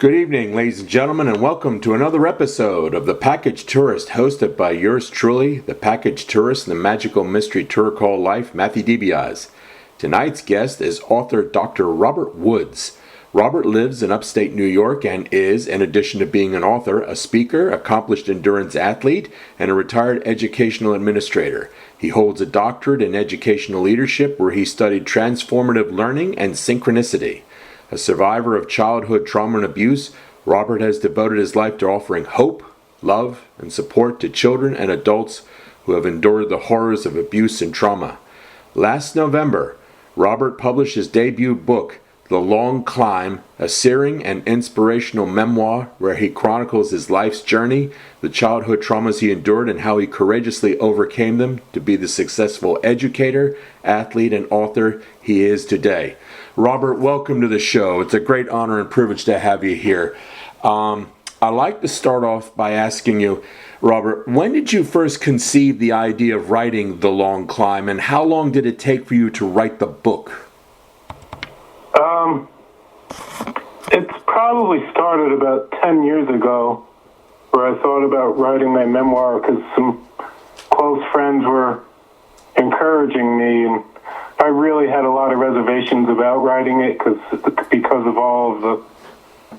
Good evening, ladies and gentlemen, and welcome to another episode of The Package Tourist, hosted by yours truly, the Package Tourist and the magical mystery tour called life, Matthew DiBiase. Tonight's guest is author Dr. Robert Woods. Robert lives in upstate New York and is, in addition to being an author, a speaker, accomplished endurance athlete, and a retired educational administrator. He holds a doctorate in educational leadership where he studied transformative learning and synchronicity. A survivor of childhood trauma and abuse, Robert has devoted his life to offering hope, love, and support to children and adults who have endured the horrors of abuse and trauma. Last November, Robert published his debut book, The Long Climb, a searing and inspirational memoir where he chronicles his life's journey, the childhood traumas he endured, and how he courageously overcame them to be the successful educator, athlete, and author he is today. Robert, welcome to the show. It's a great honor and privilege to have you here. I'd like to start off by asking you, Robert, when did you first conceive the idea of writing The Long Climb, and how long did it take for you to write the book? It's probably started about 10 years ago, where I thought about writing my memoir because some close friends were encouraging me, and I really had a lot of reservations about writing it because of all of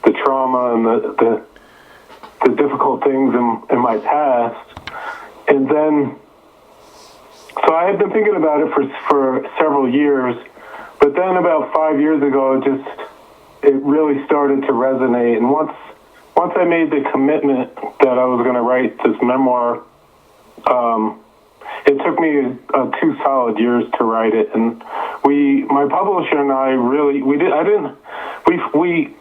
the trauma and the difficult things in my past. And then, so I had been thinking about it for several years, but then about 5 years ago, it really started to resonate. And once I made the commitment that I was going to write this memoir, it took me 2 solid years to write it. And my publisher and I we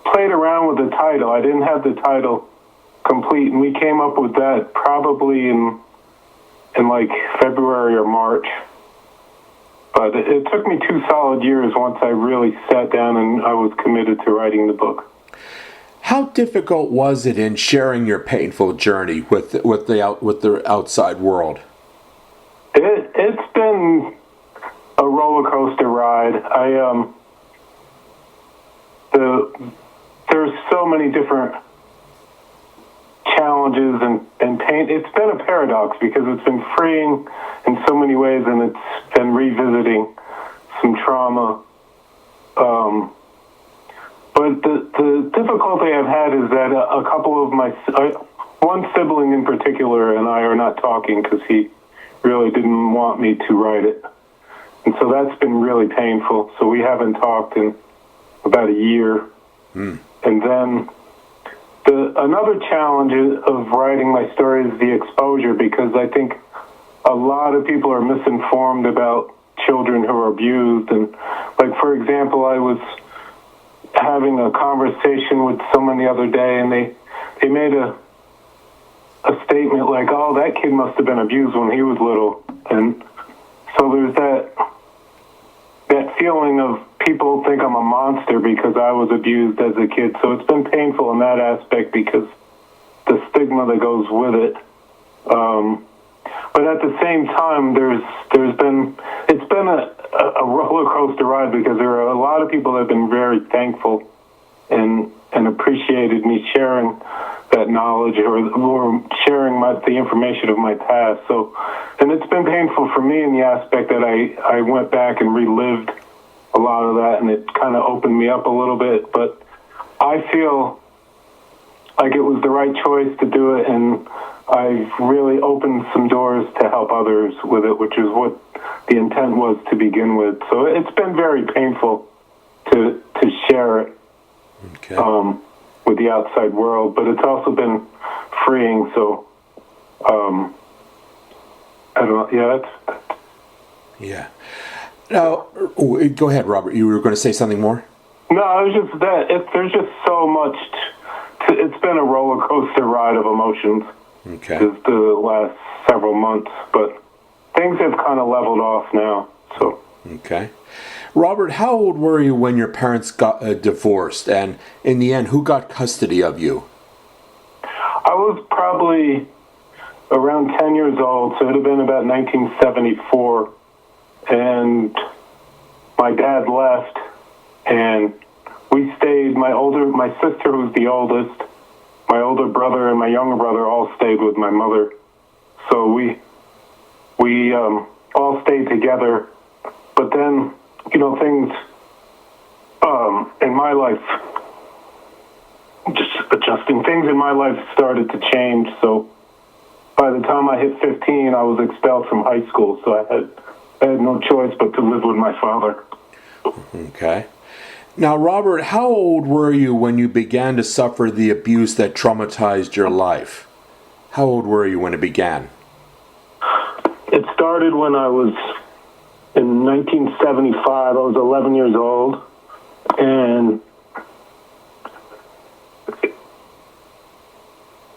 played around with the title. I didn't have the title complete, and we came up with that probably in like February or March. But it took me 2 solid years once I really sat down and I was committed to writing the book. How difficult was it in sharing your painful journey with the outside world? It's been a roller coaster ride. There's so many different challenges and pain. It's been a paradox because it's been freeing in so many ways, and it's been revisiting some trauma. But the difficulty I've had is that a couple of one sibling in particular and I are not talking because he really didn't want me to write it. And so that's been really painful. So we haven't talked in about a year. And then another challenge of writing my story is the exposure, because I think a lot of people are misinformed about children who are abused. And, like, for example, I was having a conversation with someone the other day, and they made a statement like, oh, that kid must have been abused when he was little. And so there's that feeling of people think I'm a monster because I was abused as a kid. So it's been painful in that aspect because the stigma that goes with it. But at the same time, it's been a roller coaster ride, because there are a lot of people that have been very thankful and appreciated me sharing that knowledge or sharing the information of my past. So, and it's been painful for me in the aspect that I went back and relived a lot of that, and it kind of opened me up a little bit. But I feel like it was the right choice to do it, and I've really opened some doors to help others with it, which is what the intent was to begin with. So it's been very painful to share it with the outside world, but it's also been freeing. So I don't know. Yeah, that's yeah. Now, go ahead, Robert. You were going to say something more? No, I was just that there's just so much. It's been a roller coaster ride of emotions. Okay. Just the last several months, but things have kind of leveled off now. So. Okay. Robert, how old were you when your parents got divorced, and in the end, who got custody of you? I was probably around 10 years old, so it would have been about 1974, and my dad left, and we stayed my sister, who's the oldest, my older brother, and my younger brother all stayed with my mother. So we all stayed together. But then, things in my life, just adjusting, things in my life started to change. So by the time I hit 15, I was expelled from high school. So I had no choice but to live with my father. Okay. Now, Robert, how old were you when you began to suffer the abuse that traumatized your life? How old were you when it began? It started when I was in 1975. I was 11 years old, and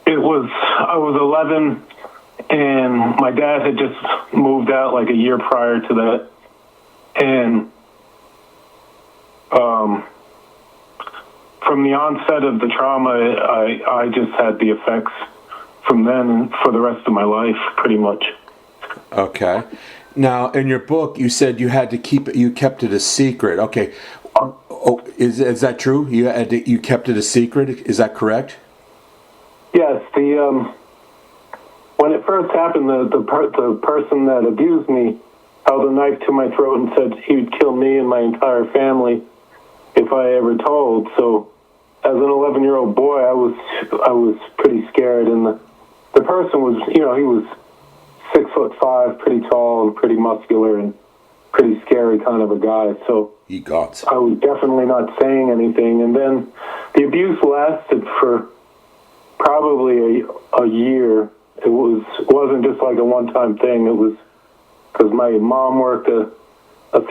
I was 11, and my dad had just moved out like a year prior to that, and from the onset of the trauma, I just had the effects from then and for the rest of my life, pretty much. Okay. Now, in your book, you said you kept it a secret. Okay. Oh, is that true? You kept it a secret? Is that correct? Yes. When it first happened, the person that abused me held a knife to my throat and said he would kill me and my entire family if I ever told. So, as an 11-year-old boy, I was pretty scared, and the person was, he was 6'5", pretty tall and pretty muscular and pretty scary kind of a guy. So I was definitely not saying anything. And then the abuse lasted for probably a year. It wasn't just like a one-time thing. It was because my mom worked a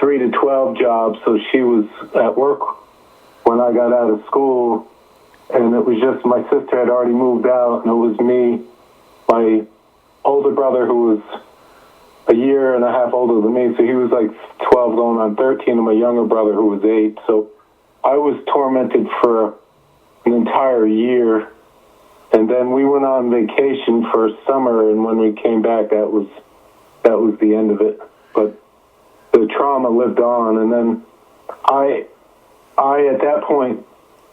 3 to 12 job, so she was at work when I got out of school, and it was just my sister had already moved out, and it was me, my older brother, who was a year and a half older than me, so he was like 12 going on 13, and my younger brother, who was 8. So I was tormented for an entire year, and then we went on vacation for summer, and when we came back, that was the end of it. But the trauma lived on, and then I at that point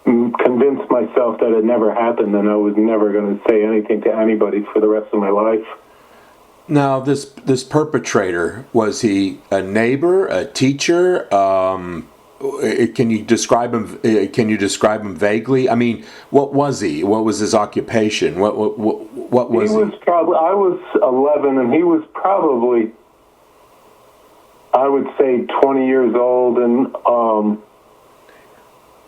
convinced myself that it never happened, and I was never going to say anything to anybody for the rest of my life. Now, this perpetrator, was he a neighbor, a teacher? Can you describe him? Can you describe him vaguely? I mean, what was he? What was his occupation? What was he? I was 11, and he was probably, I would say, 20 years old, and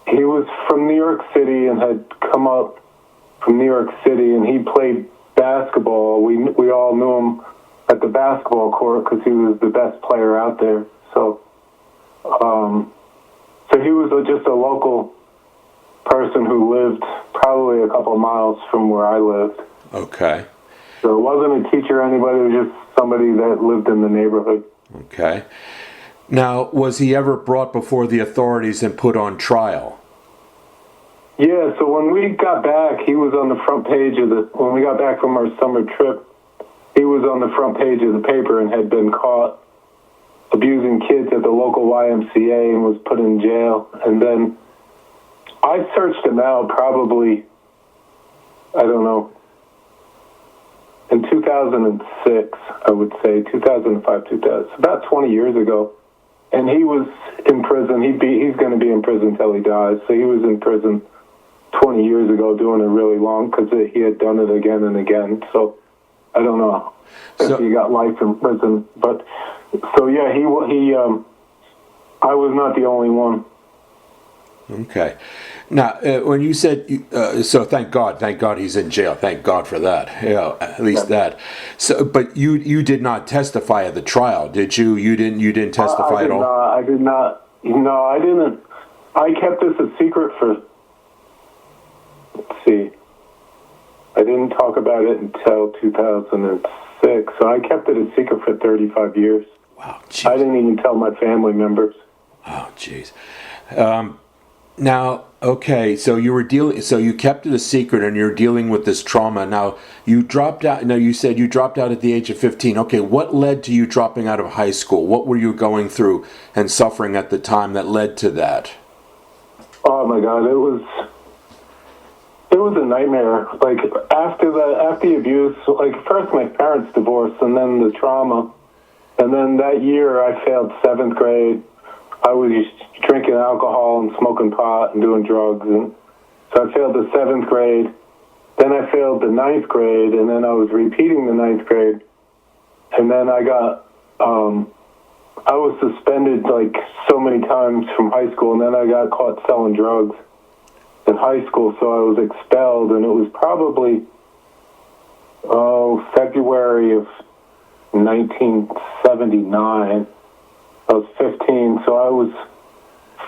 he was from New York City and had come up from New York City, and he played basketball. We all knew him at the basketball court because he was the best player out there. So he was just a local person who lived probably a couple of miles from where I lived. Okay. So it wasn't a teacher or anybody. It was just somebody that lived in the neighborhood. Okay. Now, was he ever brought before the authorities and put on trial? Yeah, so when we got back, he was on the front page when we got back from our summer trip, he was on the front page of the paper and had been caught abusing kids at the local YMCA and was put in jail. And then I searched him out probably, I don't know, in 2006, I would say, 2005, 2000, about 20 years ago. And he was in prison. He's going to be in prison till he dies. So he was in prison 20 years ago doing it really long because he had done it again and again. So I don't know if he got life in prison. But so, yeah, I was not the only one. Okay. Now, when you said, so thank God he's in jail. Thank God for that. Yeah, at least that. So, but you did not testify at the trial, did you? You didn't testify at all? I did not. No, I didn't. I kept this a secret for, let's see, I didn't talk about it until 2006. So I kept it a secret for 35 years. Wow. Geez. I didn't even tell my family members. Oh, jeez. Now, okay, so you kept it a secret and you're dealing with this trauma. Now, you dropped out. Now, you said you dropped out at the age of 15. Okay, what led to you dropping out of high school? What were you going through and suffering at the time that led to that? Oh my God, it was a nightmare. Like after the abuse, like first my parents divorced, and then the trauma, and then that year I failed seventh grade. I was drinking alcohol and smoking pot and doing drugs, and so I failed the seventh grade. Then I failed the ninth grade, and then I was repeating the ninth grade, and then I was suspended like so many times from high school, and then I got caught selling drugs in high school, so I was expelled, and it was probably, February of 1979. I was 15, so I was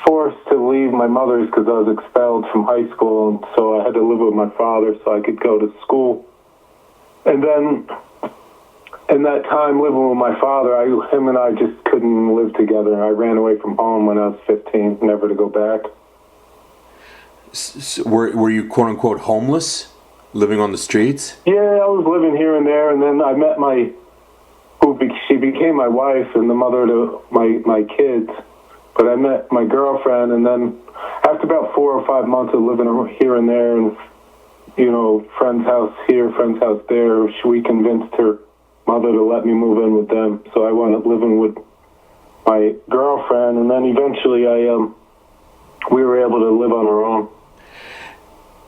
forced to leave my mother's because I was expelled from high school, and so I had to live with my father so I could go to school. And then in that time living with my father, him and I just couldn't live together. I ran away from home when I was 15, never to go back. So were you quote unquote homeless, living on the streets? Yeah, I was living here and there, and then I met she became my wife and the mother to my kids. But I met my girlfriend, and then after about 4 or 5 months of living here and there, and friend's house here, friend's house there, we convinced her mother to let me move in with them. So I wound up living with my girlfriend, and then eventually we were able to live on our own.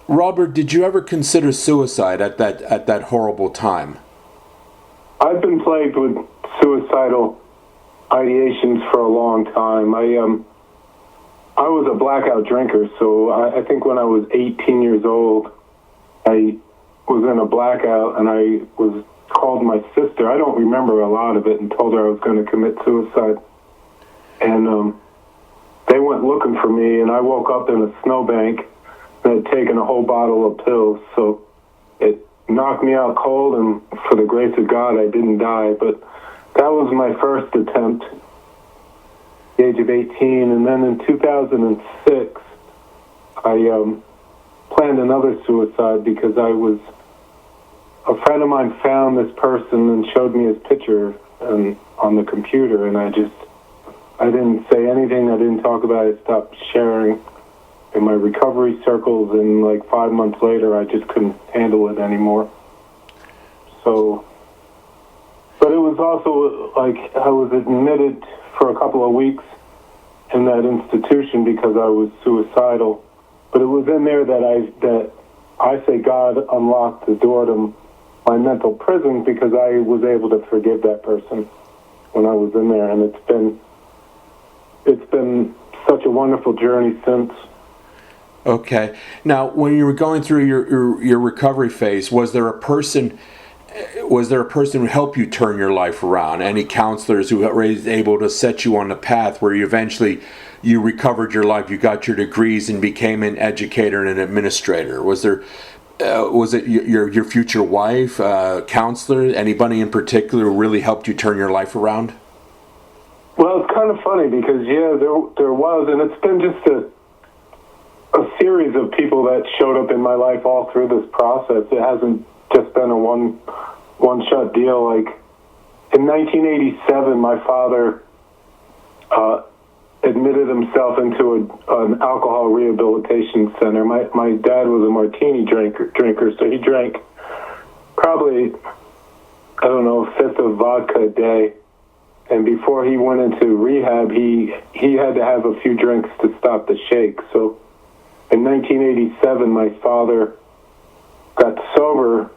Robert, did you ever consider suicide at that horrible time? I've been plagued with suicidal ideations for a long time. I was a blackout drinker, so I think when I was 18 years old, I was in a blackout, and I called my sister. I don't remember a lot of it, and told her I was going to commit suicide. And they went looking for me, and I woke up in a snowbank and had taken a whole bottle of pills. So it knocked me out cold, and for the grace of God, I didn't die. But that was my first attempt, at the age of 18. And then in 2006, I planned another suicide because a friend of mine found this person and showed me his picture on the computer, and I didn't say anything. I didn't talk about it. I stopped sharing in my recovery circles, and like 5 months later, I just couldn't handle it anymore. So, but it was also like I was admitted for a couple of weeks in that institution because I was suicidal. But it was in there that I say God unlocked the door to my mental prison, because I was able to forgive that person when I was in there, and it's been such a wonderful journey since. Okay. Now, when you were going through your recovery phase, was there a person who helped you turn your life around? Any counselors who were able to set you on the path where you eventually recovered your life, you got your degrees and became an educator and an administrator? Was it your future wife, counselor, anybody in particular who really helped you turn your life around? Well, it's kind of funny because, yeah, there was, and it's been just a series of people that showed up in my life all through this process. It hasn't just been a one-shot deal. Like, in 1987, my father admitted himself into an alcohol rehabilitation center. My dad was a martini drinker, so he drank probably, I don't know, a fifth of vodka a day. And before he went into rehab, he had to have a few drinks to stop the shake. So in 1987, my father got sober,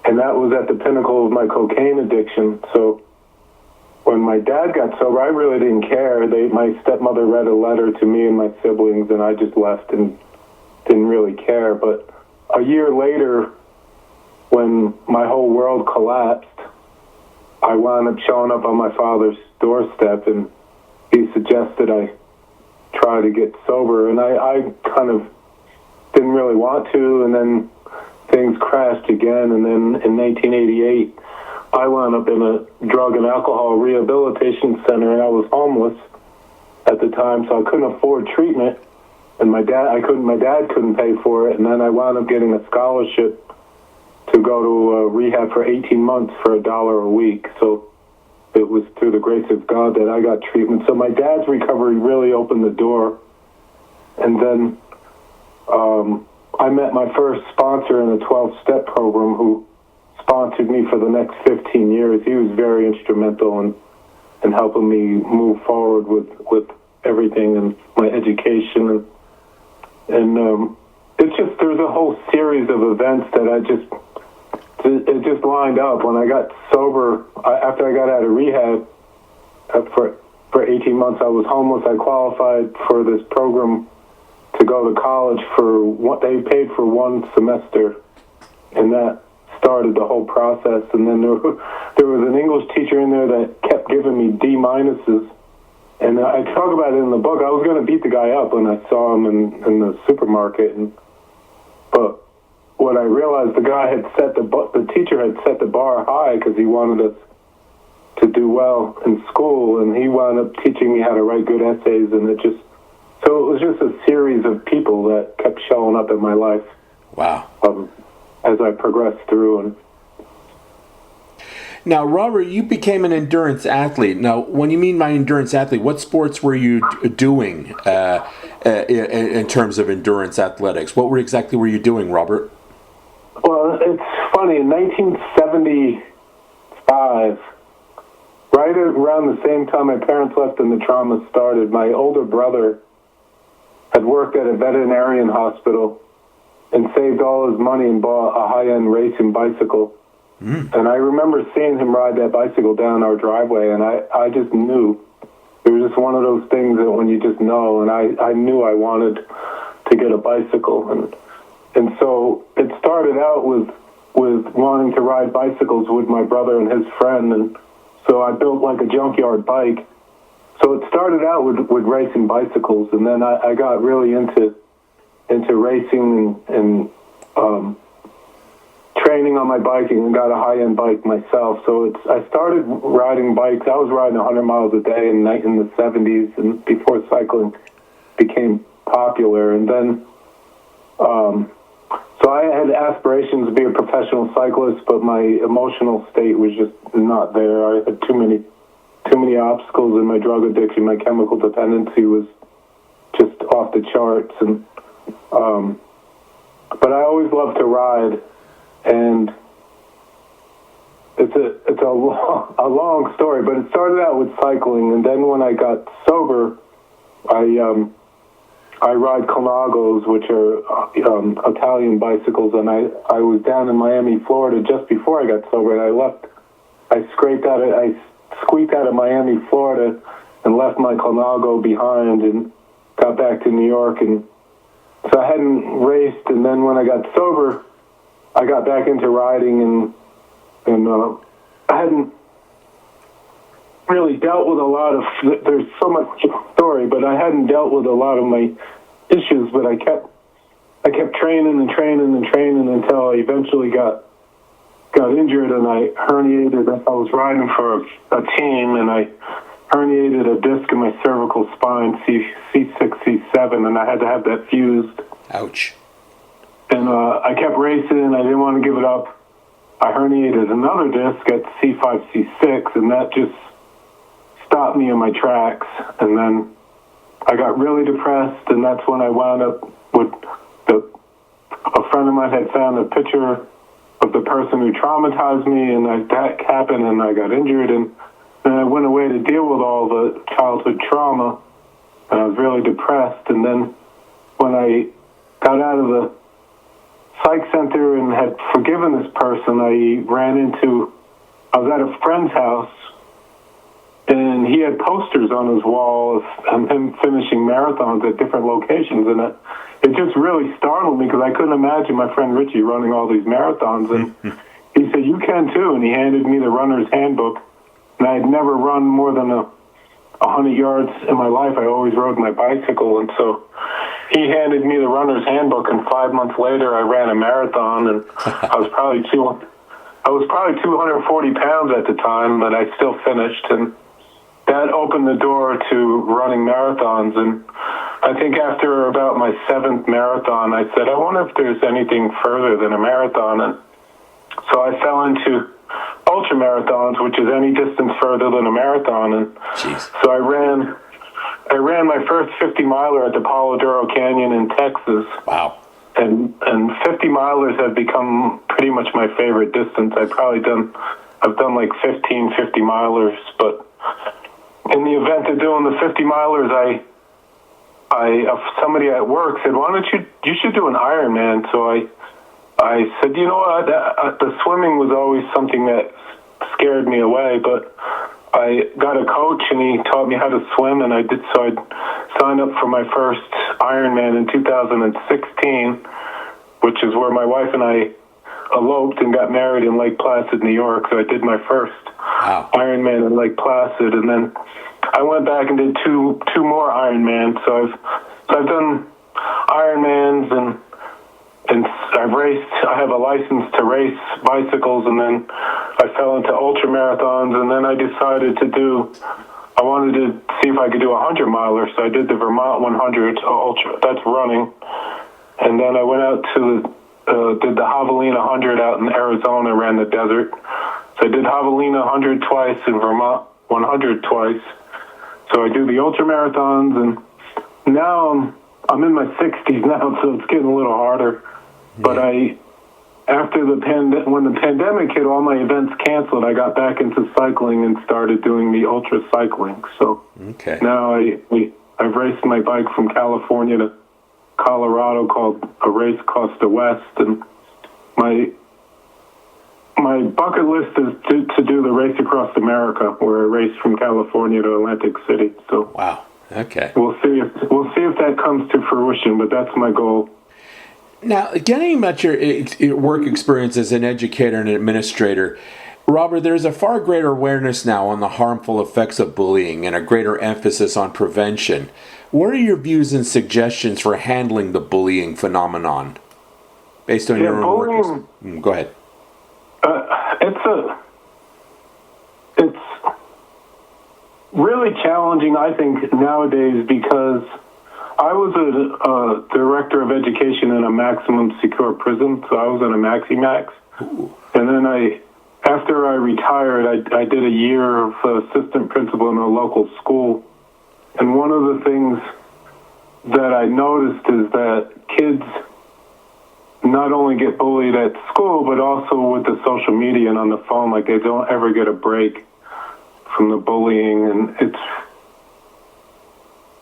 and that was at the pinnacle of my cocaine addiction. So when my dad got sober, I really didn't care. My stepmother read a letter to me and my siblings, and I just left and didn't really care. But a year later, when my whole world collapsed, I wound up showing up on my father's doorstep, and he suggested I try to get sober. And I kind of didn't really want to, and then things crashed again. And then in 1988, I wound up in a drug and alcohol rehabilitation center, and I was homeless at the time, so I couldn't afford treatment, and my dad couldn't pay for it. And then I wound up getting a scholarship to go to rehab for 18 months for $1 a week. So it was through the grace of God that I got treatment. So my dad's recovery really opened the door. And And then I met my first sponsor in the 12-step program who sponsored me for the next 15 years. He was very instrumental in helping me move forward with everything and my education. And it's just, there's a whole series of events that it just lined up. When I got sober, after I got out of rehab, for 18 months I was homeless. I qualified for this program to go to college they paid for one semester, and that started the whole process. And then there was an English teacher in there that kept giving me D minuses, and I talk about it in the book. I was going to beat the guy up when I saw him in the supermarket, but what I realized, the teacher had set the bar high because he wanted us to do well in school, and he wound up teaching me how to write good essays, and so it was just a series of people that kept showing up in my life. Wow. As I progressed through. And now, Robert, you became an endurance athlete. Now, when you mean by endurance athlete, what sports were you doing in terms of endurance athletics? What exactly were you doing, Robert? Well, it's funny. In 1975, right around the same time my parents left and the trauma started, my older brother had worked at a veterinarian hospital and saved all his money and bought a high-end racing bicycle. And I remember seeing him ride that bicycle down our driveway, and I just knew. It was just one of those things that when you just know, and I knew I wanted to get a bicycle. And so it started out with wanting to ride bicycles with my brother and his friend, and so I built like a junkyard bike. So it started out with racing bicycles, and then I got really into racing and training on my biking, and got a high-end bike myself. So I started riding bikes. I was riding 100 miles a day in the 70s, and before cycling became popular. And then, so I had aspirations to be a professional cyclist, but my emotional state was just not there. I had too many obstacles in my drug addiction. My chemical dependency was just off the charts, and but I always loved to ride, and it's a long story. But it started out with cycling, and then when I got sober, I ride chronicles, which are Italian bicycles, and I was down in Miami, Florida, just before I got sober, and I squeaked out of Miami, Florida, and left my Colnago behind and got back to New York. And so I hadn't raced, and then when I got sober, I got back into riding, and I hadn't really dealt with a lot of, there's so much story, but I hadn't dealt with a lot of my issues, but I kept training until I eventually got injured, and I herniated. I was riding for a team, and I herniated a disc in my cervical spine, C6, C7, and I had to have that fused. Ouch. And I kept racing. I didn't want to give it up. I herniated another disc at C5, C6, and that just stopped me in my tracks. And then I got really depressed, and that's when I wound up with a friend of mine had found a picture of the person who traumatized me, and that happened, and I got injured, and I went away to deal with all the childhood trauma, and I was really depressed. And then when I got out of the psych center and had forgiven this person, I was at a friend's house, and he had posters on his wall of him finishing marathons at different locations, and it just really startled me because I couldn't imagine my friend Richie running all these marathons. And he said, "You can too," and he handed me the runner's handbook, and I had never run more than 100 yards in my life. I always rode my bicycle, and so he handed me the runner's handbook, and 5 months later I ran a marathon, and I was probably 240 pounds at the time, but I still finished, and that opened the door to running marathons. And I think after about my 7th marathon, I said, I wonder if there's anything further than a marathon. And so I fell into ultra marathons, which is any distance further than a marathon. And Jeez. so I ran I ran my first 50 miler at the Palo Duro Canyon in Texas. Wow. And 50 milers have become pretty much my favorite distance. I've done like 15 50 milers, but in the event of doing the 50 milers, somebody at work said, "Why don't you should do an Ironman?" So I said, "You know what? The swimming was always something that scared me away, but I got a coach and he taught me how to swim, and I did. So I signed up for my first Ironman in 2016, which is where my wife and I eloped and got married in Lake Placid, New York. So I did my first Ironman in Lake Placid, and then I went back and did two more Ironmans. So I've done Ironmans and I've raced. I have a license to race bicycles, and then I fell into ultra marathons, and then I decided I wanted to see if I could do a 100 miler. So I did the Vermont 100 ultra. That's running, and then I went out to did the Javelina 100 out in Arizona, ran the desert. So I did Javelina 100 twice and Vermont 100 twice. So I do the ultra marathons, and now I'm in my 60s now, so it's getting a little harder. But after when the pandemic hit, all my events canceled. I got back into cycling and started doing the ultra cycling. So now I've raced my bike from California to Colorado, called a race Costa West, and my bucket list is to do the race across America, where I race from California to Atlantic City. So wow, okay, we'll see if that comes to fruition, but that's my goal. Now, getting about your work experience as an educator and an administrator, Robert, there's a far greater awareness now on the harmful effects of bullying and a greater emphasis on prevention. What are your views and suggestions for handling the bullying phenomenon, based on your own work? Go ahead. It's really challenging, I think, nowadays, because I was a director of education in a maximum secure prison, so I was in a Maxi-Max. Ooh. And then after I retired, I did a year of assistant principal in a local school. And one of the things that I noticed is that kids not only get bullied at school, but also with the social media and on the phone. Like, they don't ever get a break from the bullying, and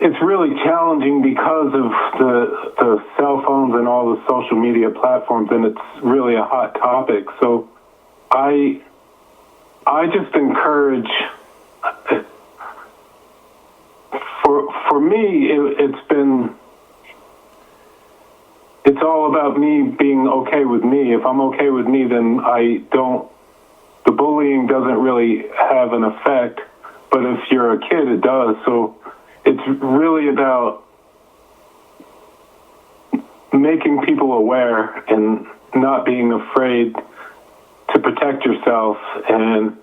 it's really challenging because of the cell phones and all the social media platforms, and it's really a hot topic. So I just encourage, for me, it's all about me being okay with me. If I'm okay with me, then the bullying doesn't really have an effect, but if you're a kid, it does. So it's really about making people aware and not being afraid to protect yourself. And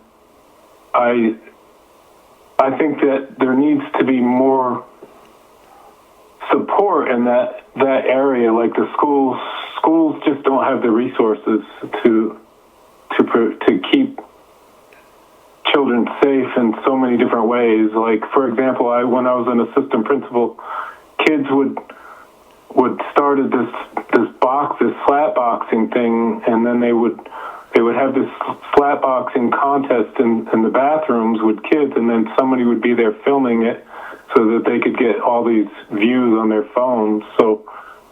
I think that there needs to be more support in that area. Like, the schools just don't have the resources to keep children safe in so many different ways. Like, for example, when I was an assistant principal, kids would start this slap boxing thing, and then they would have this slap boxing contest in the bathrooms with kids, and then somebody would be there filming it so that they could get all these views on their phones.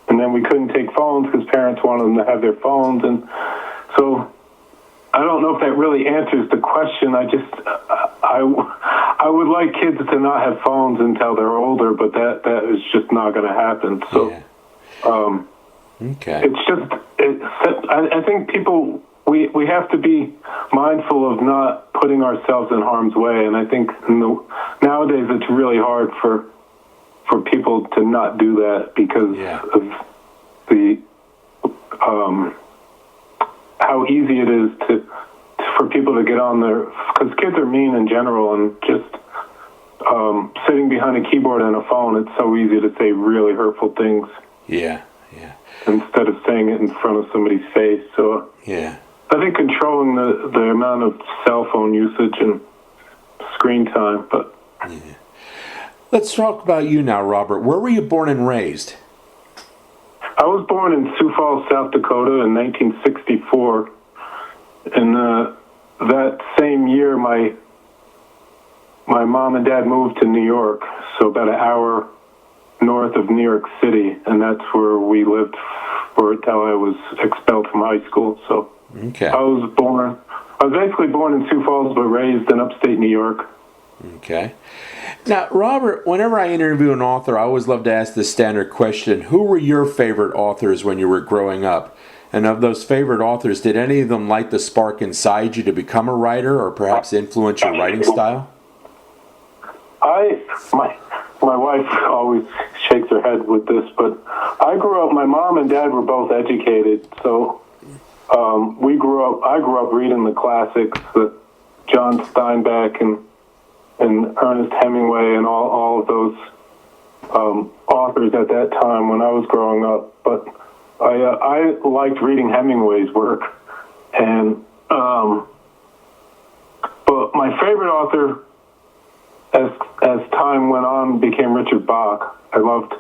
And then we couldn't take phones because parents wanted them to have their phones, and so I don't know if that really answers the question. I would like kids to not have phones until they're older, but that is just not going to happen. So, it's just, I think people, we have to be mindful of not putting ourselves in harm's way, and I think nowadays it's really hard for people to not do that because of the how easy it is for people to get on there, because kids are mean in general, and just sitting behind a keyboard and a phone, it's so easy to say really hurtful things. Yeah. Instead of saying it in front of somebody's face. So I think controlling the amount of cell phone usage and screen time, but Let's talk about you now, Robert. Where were you born and raised? I was born in Sioux Falls, South Dakota in 1964. And that same year, my mom and dad moved to New York, so about an hour north of New York City, and that's where we lived for until I was expelled from high school. So Okay. I was basically born in Sioux Falls, but raised in upstate New York. Okay. Now, Robert, whenever I interview an author, I always love to ask the standard question: who were your favorite authors when you were growing up? And of those favorite authors, did any of them light the spark inside you to become a writer, or perhaps influence your writing style? My wife always shakes her head with this, but I grew up. My mom and dad were both educated, so I grew up reading the classics, the John Steinbeck and Ernest Hemingway and all of those authors at that time when I was growing up. But I liked reading Hemingway's work, and but my favorite author, as time went on, became Richard Bach. I loved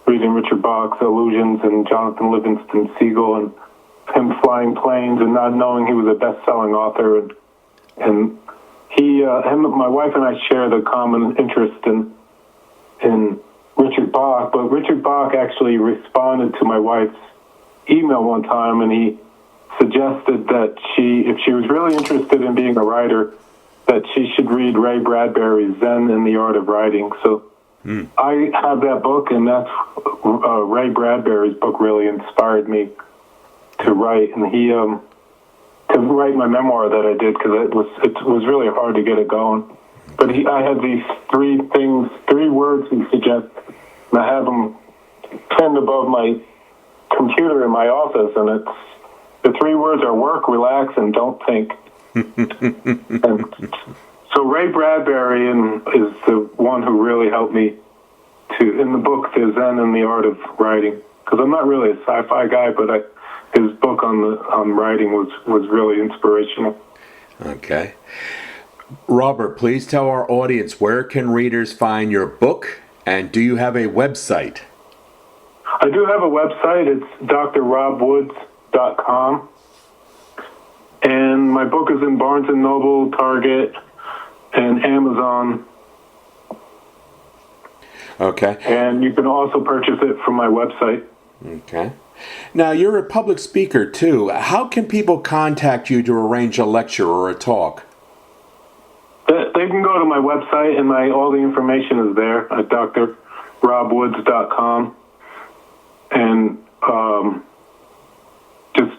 reading Richard Bach's Illusions and Jonathan Livingston Seagull and him flying planes and not knowing he was a best-selling author. And my wife and I share the common interest in Richard Bach, but Richard Bach actually responded to my wife's email one time, and he suggested that if she was really interested in being a writer, that she should read Ray Bradbury's Zen and the Art of Writing. So I have that book, and that's Ray Bradbury's book really inspired me to write, and to write my memoir that I did, because it was really hard to get it going. But I had these three words he suggested, and I have them pinned above my computer in my office, and the three words are work, relax, and don't think. And so Ray Bradbury is the one who really helped me in the book, The Zen and the Art of Writing, because I'm not really a sci-fi guy, but his book on writing was really inspirational. Okay. Robert, please tell our audience, where can readers find your book, and do you have a website? I do have a website. It's drrobwoods.com. And my book is in Barnes & Noble, Target, and Amazon. Okay. And you can also purchase it from my website. Okay. Now, you're a public speaker, too. How can people contact you to arrange a lecture or a talk? They can go to my website, and all the information is there at drrobwoods.com. And just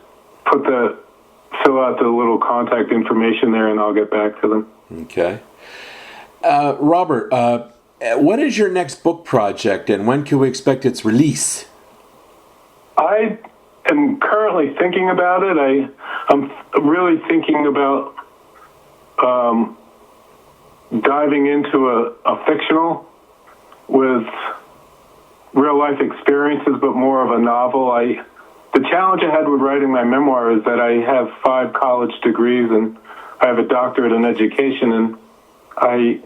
fill out the little contact information there, and I'll get back to them. Okay. Robert, what is your next book project, and when can we expect its release? I am currently thinking about it. I'm really thinking about diving into a fictional with real-life experiences, but more of a novel. The challenge I had with writing my memoir is that I have 5 college degrees and I have a doctorate in education, and I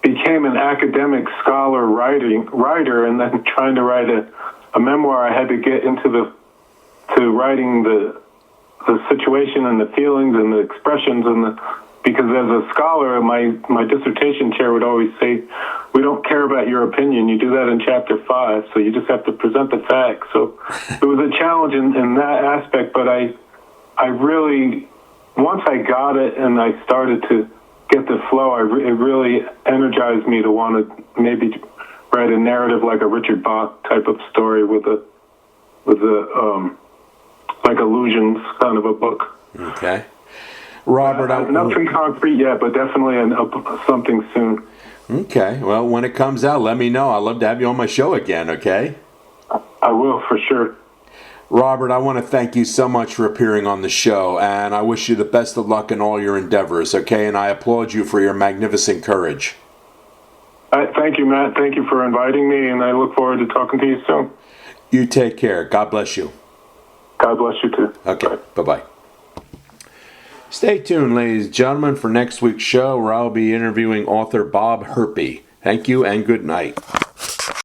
became an academic scholar writer, and then trying to write a memoir, I had to get into writing the situation and the feelings and the expressions because as a scholar, my dissertation chair would always say, we don't care about your opinion. You do that in chapter 5, so you just have to present the facts. So it was a challenge in that aspect, but I really, once I got it and I started to get the flow, it really energized me to want to maybe write a narrative like a Richard Bach type of story with like Illusions kind of a book. Okay. Robert, nothing concrete yet, but definitely something soon. Okay. Well, when it comes out, let me know. I'd love to have you on my show again, okay? I will, for sure. Robert, I want to thank you so much for appearing on the show, and I wish you the best of luck in all your endeavors, okay? And I applaud you for your magnificent courage. Thank you, Matt. Thank you for inviting me, and I look forward to talking to you soon. You take care. God bless you. God bless you, too. Okay. Bye-bye. Stay tuned, ladies and gentlemen, for next week's show, where I'll be interviewing author Bob Herpy. Thank you and good night.